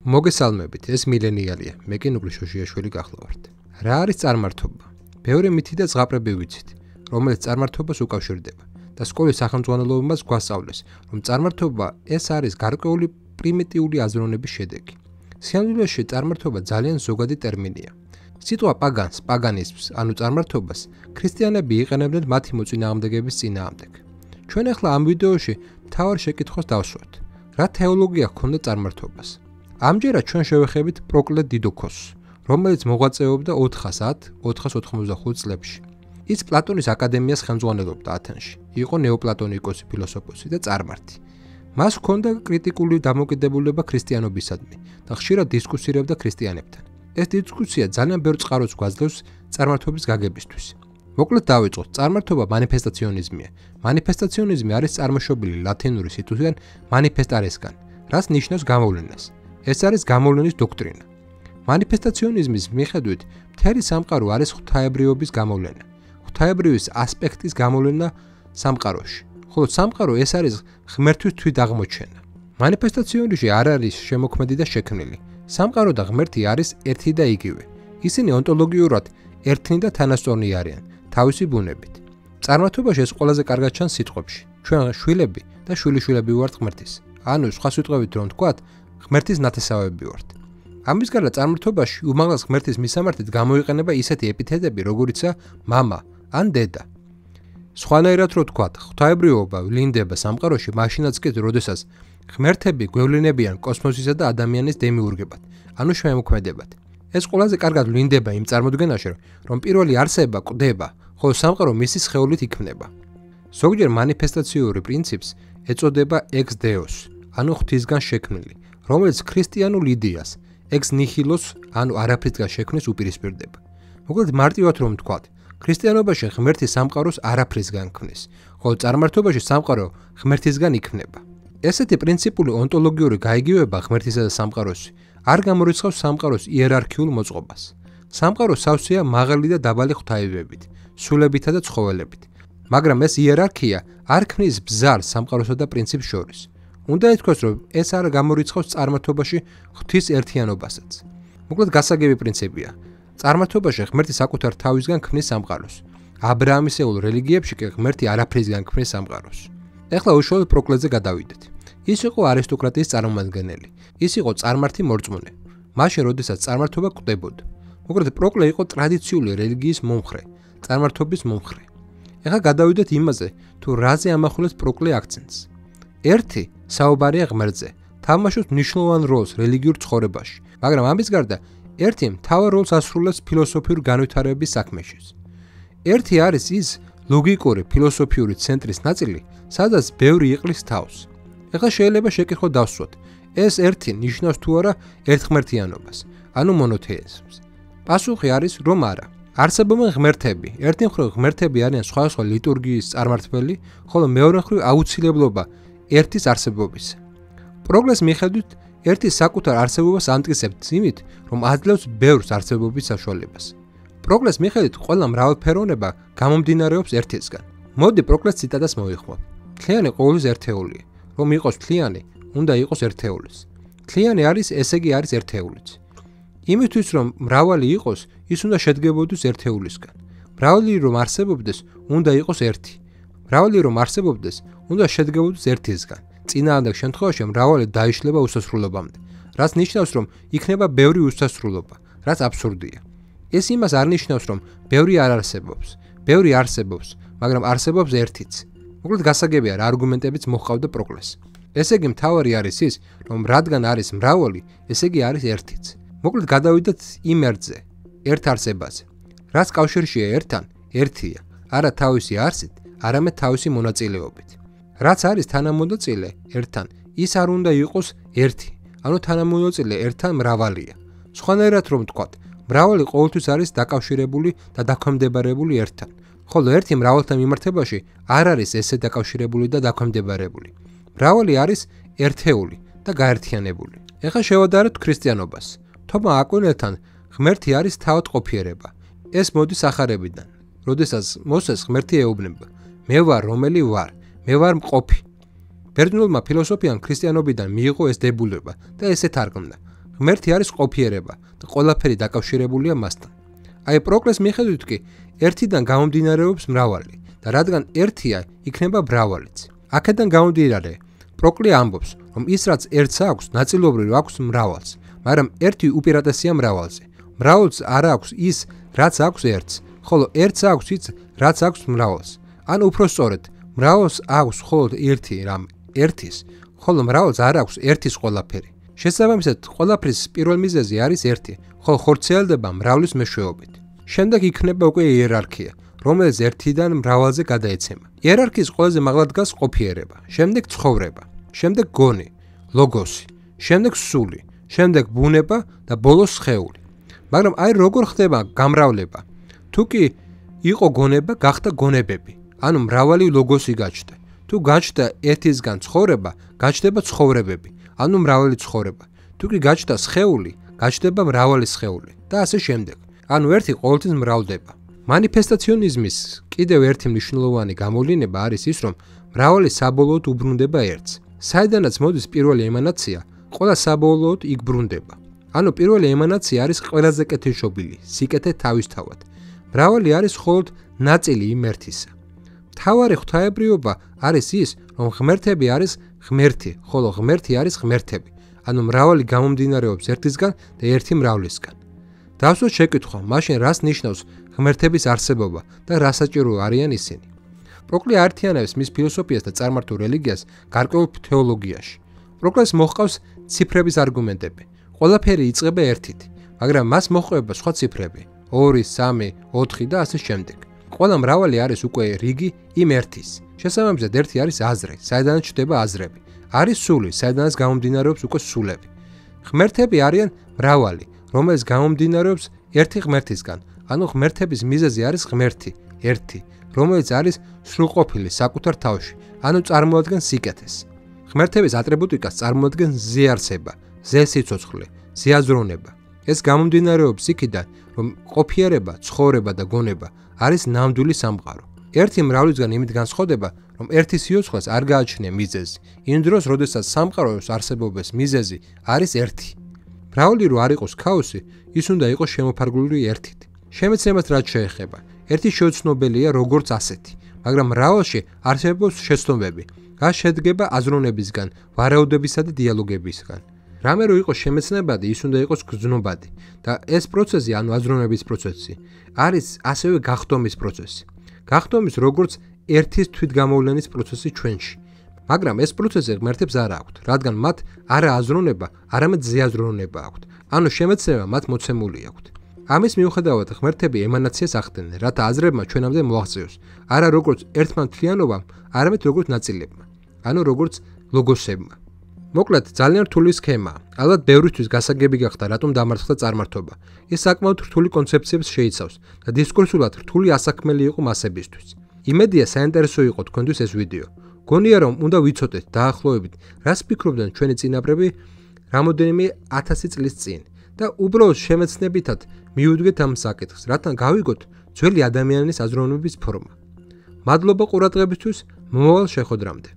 მოგესალმებით, ეს მილენიალია, მე კი ნუგლი შოშიაშვილი გახლავართ. რა არის წარმართობა? ბევრი მითი და ზღაპრები ვიცით, რომელიც წარმართობას უკავშირდება და სკოლის სახელმძღვანელობამ გვასწავლეს, რომ წარმართობა ეს არის გარკვეული პრიმიტიული აზროვნების შედეგი. სინამდვილეში წარმართობა ძალიან ზოგადი ტერმინია. სიტყვა პაგანს, პაგანიზმს, ანუ წარმართობას, ქრისტიანები იყენებდნენ მათი მოწინააღმდეგების წინააღმდეგ. ჩვენ ახლა ამ ვიდეოში მთავარ შეკითხვას დავსვათ. რა თეოლოგია ჰქონდა წარმართობას? ამჯერად ჩვენ შევეხებით პროკლე დიდოქოსს, რომელიც მოღვაწეობდა 400-495 წლებში. ის პლატონის აკადემიას ხელმძღვანელობდა ათენში. იყო ნეოპლატონიკოსი, ფილოსოფოსი და წარმართი. მას ჰქონდა კრიტიკული დამოკიდებულება ქრისტიანობისადმი და ხშირად დისკუსირებდა ქრისტიანებთან. ეს დისკუსია ძალიან ბევრ წყაროს გვაძლევს წარმართობის გაგებისთვის. მოკლედ დავიწყოთ, წარმართობა მანიფესტაციონიზმია. მანიფესტაციონიზმი არის წარმოშობილი ლათინური სიტყვიდან manifestaresგან, რაც ნიშნავს გამოვლენას. ეს არის გამოვლენის დოქტრინა. მანიფესტაციონიზმის მიხედვით, მთელი სამყარო არის ღვთაებრიობის გამოვლენა. ღვთაებრიობის ასპექტის გამოვლენა სამყაროში. ხოლო სამყარო ეს არის ღმერთთვის თვითაღმოჩენა. მანიფესტაციონიზმში არ არის შემოქმედი და შექმნილი. სამყარო და ღმერთი არის ერთი და იგივე. ისინი ონტოლოგიურად ერთნი და თანასწორნი არიან, თავისი ბუნებით. წარმართობაში ეს ყველაზე კარგად ჩანს სიტყვებში. ჩვენ შვილები და შვილიშვილები ვართ ღმერთის. ანუ სხვა სიტყვებით რომ ვთქვათ, ღმერთის ნათესავები ვართ. ამის გარდა წარმართობაში უმაღლეს ღმერთის მისამართით გამოიყენება ისეთი ეპითეტები, როგორიცაა მამა ან დედა. სხვანაირად რო ვთქვათ, ღვთაებრიობა ვლინდება სამყაროში მაშინაც კი, როდესაც ღმერთები გვევლინებიან კოსმოსისა და ადამიანის დემიურგებად, ანუ შემოქმედებად. ეს ყველაზე კარგად ვლინდება იმ წარმოდგენაში, რომ პირველი არსება კვდება, ხოლო სამყარო მისი სხეულით იქმნება. ზოგჯერ მანიფესტაციური პრინციპს ეწოდება ex deus, ანუ ღვთისგან შექმნილი, რომელიც ქრისტიანულ იდეას ex nihilus, ანუ არაფრისგან შექმნის უპირისპირდება. მოკლედ მარტივად რომ ვთქვათ, ქრისტიანობაში ღმერთი სამყაროს არაფრისგან ქმნის, ხოლო წარმართობაში სამყარო ღმერთისგან იქმნება. ესეთი პრინციპული ონტოლოგიური გაიგივება ღმერთისა და სამყაროსი არ გამორიცხავს სამყაროს იერარქიულ მოწყობას. სამყარო სავსეა მაღალი და დაბალი ღვთაებებით, სულებითა და ცხოველებით, მაგრამ ეს იერარქია არ ქმნის ბზარს სამყაროსა და პრინციპს შორის. უნდა ითქვას, რომ ეს არ გამორიცხავს წარმართობაში ღვთის ერთიანობასაც. მოკლედ გასაგები პრინციპია. წარმართობაში ღმერთი საკუთარ თავისგან ქმნის სამყაროს. აბრაამისეულ რელიგიებში კი ღმერთი არაფრისგან ქმნის სამყაროს. ეხლა უშუალოდ პროკლეზე გადავიდეთ. ის იყო არისტოკრატიის წარმომადგენელი. ის იყო წარმართი მორწმუნე. მაშინ, როდესაც წარმართობა კვდებოდა. მოკლედ პროკლე იყო ტრადიციული რელიგიის მომხრე, წარმართობის მომხრე. ეხლა გადავიდეთ იმაზე, თუ რაზე ამახვილებს პროკლე აქცენტს. ერთი საუბარია ღმერთზე, თამაშობს მნიშვნელოვან როლს რელიგიურ ცხოვრებაში, მაგრამ ამის გარდა ერთი მთავარ როლს ასრულებს ფილოსოფიური განვითარების საქმეში. ერთი არის ის ლოგიკური ფილოსოფიური ცენტრის ნაწილი, სადაც ბევრი იყლის თავს. ეხლა შეიძლება შეკითხვა დავსვათ, ეს ერთი ნიშნავს თუ არა ერთღმერთიანობას, ანუ მონოთეიზმს. პასუხი არის, რომ არა. არსებობენ ღმერთები. ერთი მხრივ ღმერთები არიან სხვადასხვა ლიტურგიის წარმართებელი, ხოლო მეორე მხრივ აუცილებლობა ერთის არსებობისა. პროკლეს მიხედვით, ერთი საკუთარ არსებობას ამტკიცებს იმით, რომ აძლევს ბევრს არსებობის საშუალებას. პროკლეს მიხედვით, ყველა მრავალფეროვნება გამომდინარეობს ერთისგან. მოდი პროკლეს ციტატას მოვიხმობ. მთლიანი ყოველთვის ერთეულია. რომ იყოს მთლიანი, უნდა იყოს ერთეულის. მთლიანი არის, ესე იგი არის ერთეულიც. იმისთვის, რომ მრავალი იყოს, ის უნდა შედგებოდეს ერთეულისგან. მრავალი რომ არსებობდეს, უნდა იყოს ერთი. მრავალი რომ არსებობდეს, უნდა შედგებოდეს ერთისგან. წინააღმდეგ შემთხვევაში მრავალი დაიშლება უსასრულობამდე, რაც ნიშნავს, რომ იქნება ბევრი უსასრულობა, რაც აბსურდია. ეს იმას არ ნიშნავს, რომ ბევრი არ არსებობს. ბევრი არსებობს, მაგრამ არსებობს ერთიც. მოკლედ გასაგებია რა არგუმენტებიც მოჰყავდა პროკლეს. ესე იგი მთავარი არის ის, რომ რადგან არის მრავალი, ესე იგი არის ერთიც. მოკლედ გადავიდეთ იმ ერთზე, ერთ არსებაზე. რაც კავშირშია ერთთან, ერთია, არა თავისი არსით, არამედ თავისი მონაწილეობით. რაც არის თანამონაწილე ერთთან, ის არ უნდა იყოს ერთი, ანუ თანამონაწილე ერთთან მრავალია. სხვანაირად რომ ვთქვათ, მრავალი ყოველთვის არის დაკავშირებული და დაქვემდებარებული ერთთან, ხოლო ერთი მრავალთან მიმართებაში არ არის ესე დაკავშირებული და დაქვემდებარებული. მრავალი არის ერთეული და გაერთიანებული. ეხლა შევადაროთ ქრისტიანობას. თომა აკვინელთან ღმერთი არის თავადყოფიერება. ეს მოდის ახარებიდან, როდესაც მოსეს ღმერთი ეუბნება, მე ვარ რომელი ვარ, მე ვარ მყოფი. ბერძნულმა ფილოსოფიამ ქრისტიანობიდან მიიღო ეს დებულება და ესე თარგმნა. ღმერთი არის ყოფიერება და ყველაფერი დაკავშირებულია მასთან. აი პროკლეს მიხედვით კი ერთიდან გამომდინარეობს მრავალი და რადგან ერთია, იქნება მრავალიც. აქედან გამომდინარე, პროკლე ამბობს, რომ ის რაც ერთს აქვს, ნაწილობრივ აქვს მრავალს, მაგრამ ერთი უპირატესია მრავალზე. მრავალს არ აქვს ის, რაც აქვს ერთს, ხოლო ერთს აქვს ის, რაც აქვს მრავალს. ან უფრო სწორედ, მრავალს აქვს მხოლოდ ერთი რამ, ერთის, ხოლო მრავალს არ აქვს ერთის ყველაფერი. შესაბამისად, ყველაფრის პირველ მიზეზი არის ერთი, ხოლო ხორციელდება მრავლის მეშვეობით. შემდეგ იქნება უკვე იერარქია, რომელიც ერთიდან მრავალზე გადაეცემა. იერარქიის ყველაზე მაღლა დგას ყოფიერება, შემდეგ ცხოვრება, შემდეგ გონი, ლოგოსი, შემდეგ სული, შემდეგ ბუნება და ბოლოს სხეული. მაგრამ აი როგორ ხდება გამრავლება? თუ კი იყო გონება, გახდა გონებები, ანუ მრავალი ლოგოსი გაჩნდა. თუ გაჩნდა ერთისგან ცხოვრება, გაჩნდება ცხოვრებები, ანუ მრავალი ცხოვრება. თუ კი გაჩნდა სხეული, გაჩნდება მრავალი სხეული და ასე შემდეგ. ანუ ერთი ყოველთვის მრავლდება. მანიფესტაციონიზმის კიდევ ერთი მნიშვნელოვანი გამოვლინება არის ის, რომ მრავალი საბოლოოდ უბრუნდება ერთს. საიდანაც მოდის პირველი ემანაცია, ყველა საბოლოოდ იქ ბრუნდება. ანუ პირველი ემანაცია არის ყველაზე კეთილშობილი, სიკეთე თავისთავად. მრავალი არის მხოლოდ ნაწილი იმ ერთისა. მთავარი ღვთაებრიობა არის ის, რომ ღმერთები არის ღმერთი, ხოლო ღმერთი არის ღმერთები. ანუ მრავალი გამომდინარეობს ერთისგან და ერთი მრავლისგან. დავსვათ შეკითხვა, მაშინ რას ნიშნავს ღმერთების არსებობა და რა საჭირო არიან ისინი? პროკლე აერთიანებს მის ფილოსოფიას და წარმართულ რელიგიას გარკვეულ თეოლოგიაში. პროკლეს მოჰყავს ციფრების არგუმენტები. ყველაფერი იწყება ერთით, მაგრამ მას მოჰყვება სხვა ციფრები, 2, 3, 4 და ასე შემდეგ. ყველა მრავალი არის უკვე რიგი იმ ერთის. შესაბამისად, ერთი არის აზრი, საიდანაც ჩნდება აზრები. არის სული, საიდანაც გამომდინარეობს უკვე სულები. ღმერთები არიან მრავალი, რომელიც გამომდინარეობს ერთი ღმერთისგან. ანუ ღმერთების მიზეზი არის ღმერთი, ერთი, რომელიც არის სრულყოფილი საკუთარ თავში, ანუ წარმოადგენს სიკეთეს. ღმერთების ატრიბუტიკას წარმოადგენს ზეარსება, ზესიცოცხლე, ზეაზროვნება. ეს გამომდინარეობს იქიდან, რომ ყოფიერება, ცხოვრება და გონება არის ნამდვილი სამყარო. ერთი მრავლისგან იმით განსხვავდება, რომ ერთი სიოცხლეს არ გააჩნია მიზეზი, იმ დროს, როდესაც სამყაროს არსებობის მიზეზი არის ერთი. მრავალი რო არ იყოს ქაოსი, ის უნდა იყოს შემოფარგლული ერთით. შემეცნებას რაც შეეხება, ერთი შეუცნობელია როგორც ასეთი, მაგრამ მრავალში არსებობს შეცნობები, რაც შედგება აზროვნებისგან, ვარაუდებისა და დიალოგებისგან. რამე რო იყოს შემეცნებადი, ის უნდა იყოს გრძნობადი და ეს პროცესი, ანუ აზროვნების პროცესი, არის ასევე გახდომის პროცესი. გახდომის როგორც ერთის თვითგამოვლენის პროცესი ჩვენში. მაგრამ ეს პროცესი ღმერთებს არ აქვთ, რადგან მათ არა აზროვნება, არამედ ზეაზროვნება აქვთ. ანუ შემეცნება მათ მოცემული აქვთ. ამის მიუხედავად ღმერთები ემანაციას ახდენენ, რათა აზრებმა ჩვენამდე მოაღწიოს, არა როგორც ერთმა მთლიანობამ, არამედ როგორც ნაწილებმა, ანუ როგორც ლოგოსებმა. მოკლედ, ძალიან რთული სქემაა. ალბათ ბევრისთვის გასაგები გახდა, რატომ დამარცხდა წარმართობა. ის საკმაოდ რთული კონცეფციებს შეიცავს და დისკურსულად რთული ასაქმელი იყო მასებისთვის. იმედია საინტერესო იყო თქვენთვის ეს ვიდეო. გონია რომ უნდა ვიცოდეთ დაახლოებით, რას ფიქრობდნენ ჩვენი წინაპრები რამოდენიმე 1000 წლის წინ და უბრალოდ შემეცნებითად მიუდგეთ ამ საკითხს, რათა გავიგოთ ძველი ადამიანის აზროვნების ფორმა. მადლობა ყურადღებისთვის, მომავალ შეხვედრამდე.